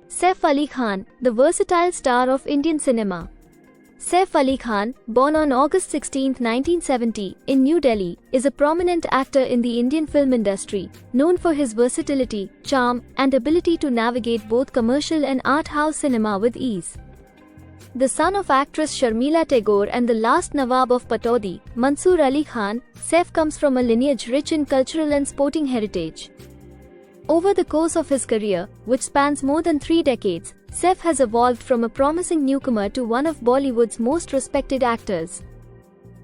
Saif Ali Khan, the versatile star of Indian cinema. Saif Ali Khan, born on August 16, 1970, in New Delhi, is a prominent actor in the Indian film industry, known for his versatility, charm, and ability to navigate both commercial and art house cinema with ease. The son of actress Sharmila Tagore and the last Nawab of Pataudi, Mansoor Ali Khan, Saif comes from a lineage rich in cultural and sporting heritage. Over the course of his career, which spans more than 3 decades, Saif has evolved from a promising newcomer to one of Bollywood's most respected actors.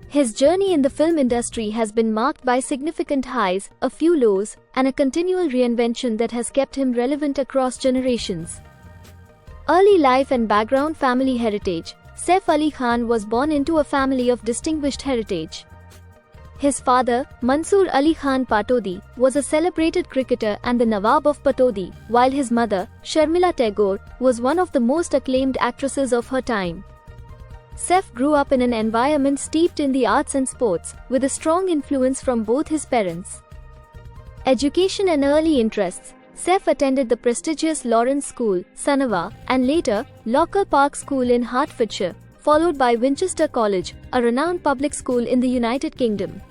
His journey in the film industry has been marked by significant highs, a few lows, and a continual reinvention that has kept him relevant across generations. Early life and background. Family heritage. Saif Ali Khan was born into a family of distinguished heritage. His father, Mansoor Ali Khan Patodi, was a celebrated cricketer and the Nawab of Pataudi, while his mother, Sharmila Tagore, was one of the most acclaimed actresses of her time. Saif grew up in an environment steeped in the arts and sports, with a strong influence from both his parents. Education and early interests. Saif attended the prestigious Lawrence School, Sanava, and later, Locker Park School in Hertfordshire, followed by Winchester College, a renowned public school in the United Kingdom.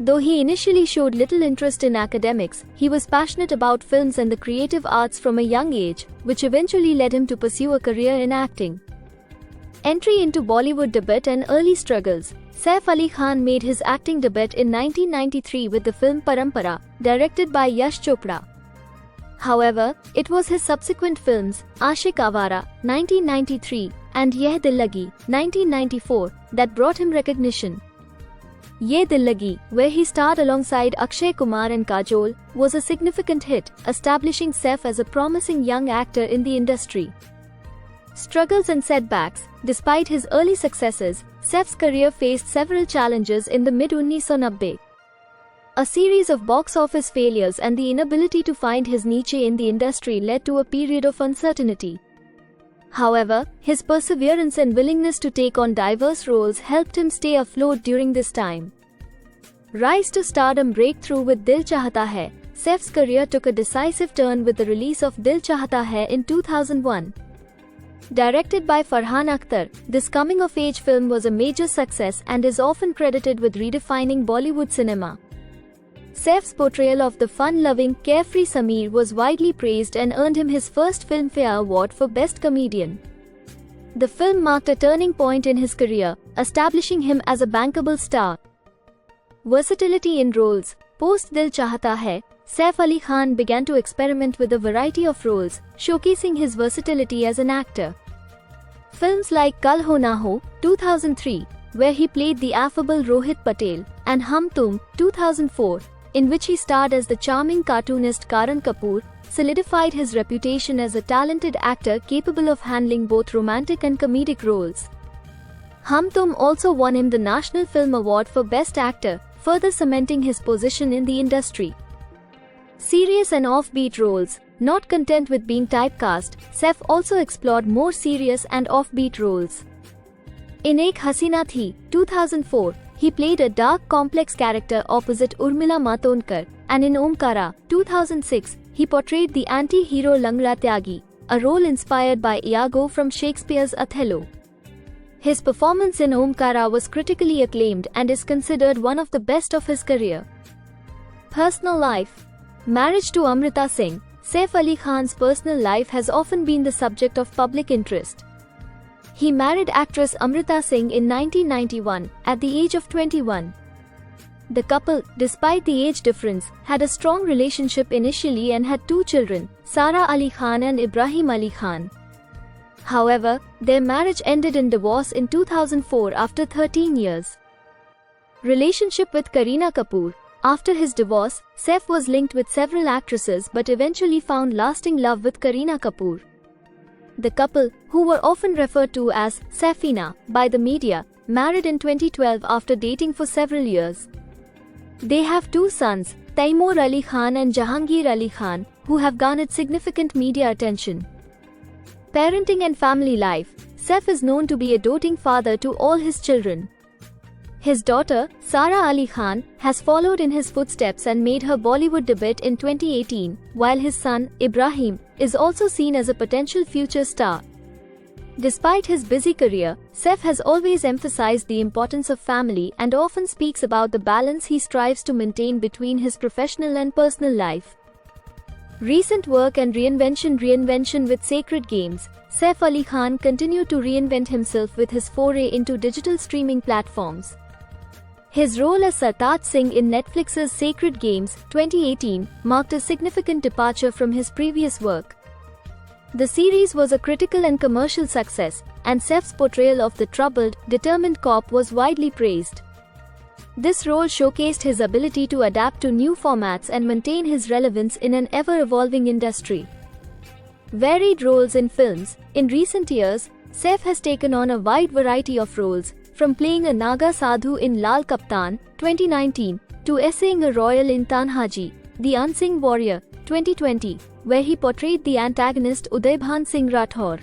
Though he initially showed little interest in academics, he was passionate about films and the creative arts from a young age, which eventually led him to pursue a career in acting. Entry into Bollywood debut and early struggles. Saif Ali Khan made his acting debut in 1993 with the film Parampara, directed by Yash Chopra. However, it was his subsequent films, Aashiq Awaara, 1993, and Yeh Dil Lagi, 1994, that brought him recognition. Ye Dil Lagi, where he starred alongside Akshay Kumar and Kajol, was a significant hit, establishing Saif as a promising young actor in the industry. Struggles and setbacks. Despite his early successes, Saif's career faced several challenges in the mid-1990s. A series of box office failures and the inability to find his niche in the industry led to a period of uncertainty. However, his perseverance and willingness to take on diverse roles helped him stay afloat during this time. Rise to stardom. Breakthrough with Dil Chahta Hai. Saif's career took a decisive turn with the release of Dil Chahta Hai in 2001. Directed by Farhan Akhtar, this coming-of-age film was a major success and is often credited with redefining Bollywood cinema. Saif's portrayal of the fun-loving, carefree Sameer was widely praised and earned him his first Filmfare Award for Best Comedian. The film marked a turning point in his career, establishing him as a bankable star. Versatility in roles. Post Dil Chahta Hai, Saif Ali Khan began to experiment with a variety of roles, showcasing his versatility as an actor. Films like Kal Ho Na Ho, 2003, where he played the affable Rohit Patel, and Hum Tum, 2004, in which he starred as the charming cartoonist Karan Kapoor, solidified his reputation as a talented actor capable of handling both romantic and comedic roles. Hum Tum also won him the National Film Award for Best Actor, further cementing his position in the industry. Serious and offbeat roles. Not content with being typecast, Saif also explored more serious and offbeat roles. In Ek Hasina Thi, 2004, he played a dark, complex character opposite Urmila Matondkar, and in Omkara, 2006, he portrayed the anti-hero Langra Tyagi, a role inspired by Iago from Shakespeare's Othello. His performance in Omkara was critically acclaimed and is considered one of the best of his career. Personal life. Marriage to Amrita Singh. Saif Ali Khan's personal life has often been the subject of public interest. He married actress Amrita Singh in 1991, at the age of 21. The couple, despite the age difference, had a strong relationship initially and had 2 children, Sara Ali Khan and Ibrahim Ali Khan. However, their marriage ended in divorce in 2004 after 13 years. Relationship with Kareena Kapoor. After his divorce, Saif was linked with several actresses but eventually found lasting love with Kareena Kapoor. The couple, who were often referred to as Saifina by the media, married in 2012 after dating for several years. They have 2 sons, Taimur Ali Khan and Jahangir Ali Khan, who have garnered significant media attention. Parenting and family life. Saif is known to be a doting father to all his children. His daughter, Sara Ali Khan, has followed in his footsteps and made her Bollywood debut in 2018, while his son, Ibrahim, is also seen as a potential future star. Despite his busy career, Saif has always emphasized the importance of family and often speaks about the balance he strives to maintain between his professional and personal life. Recent work and reinvention with Sacred Games, Saif Ali Khan continued to reinvent himself with his foray into digital streaming platforms. His role as Sartaj Singh in Netflix's Sacred Games 2018 marked a significant departure from his previous work. The series was a critical and commercial success, and Saif's portrayal of the troubled, determined cop was widely praised. This role showcased his ability to adapt to new formats and maintain his relevance in an ever-evolving industry. Varied roles in films. In recent years, Saif has taken on a wide variety of roles, from playing a Naga Sadhu in Lal Kaptan 2019 to essaying a royal in Tanhaji, The Unsung Warrior 2020, where he portrayed the antagonist Udaybhan Singh Rathore.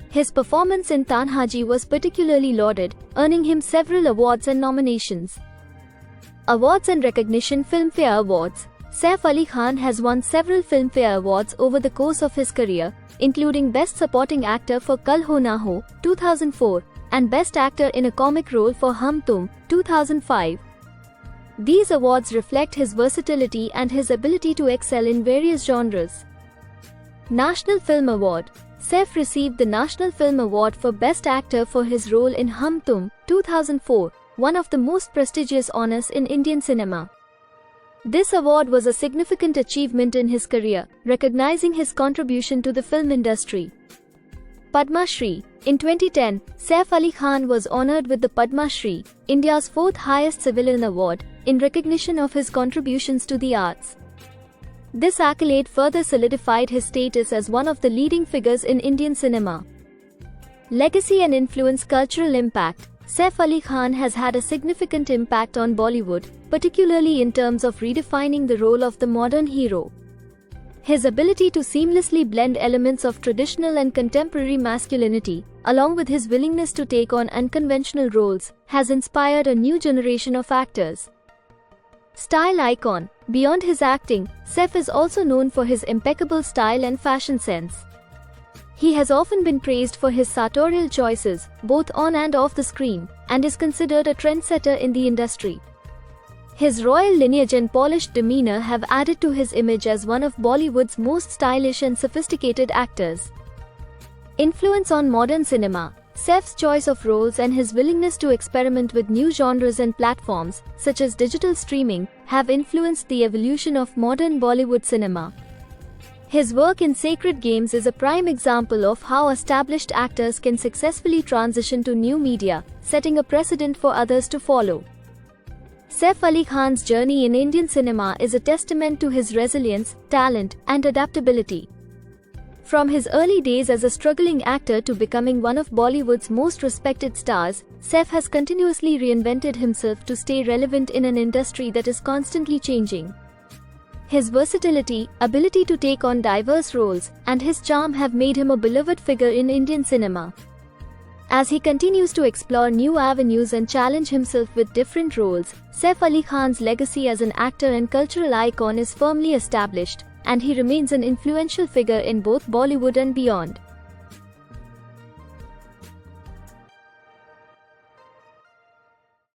His performance in Tanhaji was particularly lauded, earning him several awards and nominations. Awards and recognition. Filmfare Awards. Saif Ali Khan has won several Filmfare Awards over the course of his career, including Best Supporting Actor for Kal Ho Na Ho 2004 and Best Actor in a Comic Role for Hum Tum 2005. These awards reflect his versatility and his ability to excel in various genres. National Film Award. Saif received the National Film Award for Best Actor for his role in Hum Tum 2004, one of the most prestigious honors in Indian cinema. This award was a significant achievement in his career, recognizing his contribution to the film industry. Padma Shri. In 2010, Saif Ali Khan was honored with the Padma Shri, India's fourth highest civilian award, in recognition of his contributions to the arts. This accolade further solidified his status as one of the leading figures in Indian cinema. Legacy and influence. Cultural impact. Saif Ali Khan has had a significant impact on Bollywood, particularly in terms of redefining the role of the modern hero. His ability to seamlessly blend elements of traditional and contemporary masculinity, along with his willingness to take on unconventional roles, has inspired a new generation of actors. Style icon. Beyond his acting, Saif is also known for his impeccable style and fashion sense. He has often been praised for his sartorial choices, both on and off the screen, and is considered a trendsetter in the industry. His royal lineage and polished demeanor have added to his image as one of Bollywood's most stylish and sophisticated actors. Influence on modern cinema. Saif's choice of roles and his willingness to experiment with new genres and platforms, such as digital streaming, have influenced the evolution of modern Bollywood cinema. His work in Sacred Games is a prime example of how established actors can successfully transition to new media, setting a precedent for others to follow. Saif Ali Khan's journey in Indian cinema is a testament to his resilience, talent, and adaptability. From his early days as a struggling actor to becoming one of Bollywood's most respected stars, Saif has continuously reinvented himself to stay relevant in an industry that is constantly changing. His versatility, ability to take on diverse roles, and his charm have made him a beloved figure in Indian cinema. As he continues to explore new avenues and challenge himself with different roles, Saif Ali Khan's legacy as an actor and cultural icon is firmly established, and he remains an influential figure in both Bollywood and beyond.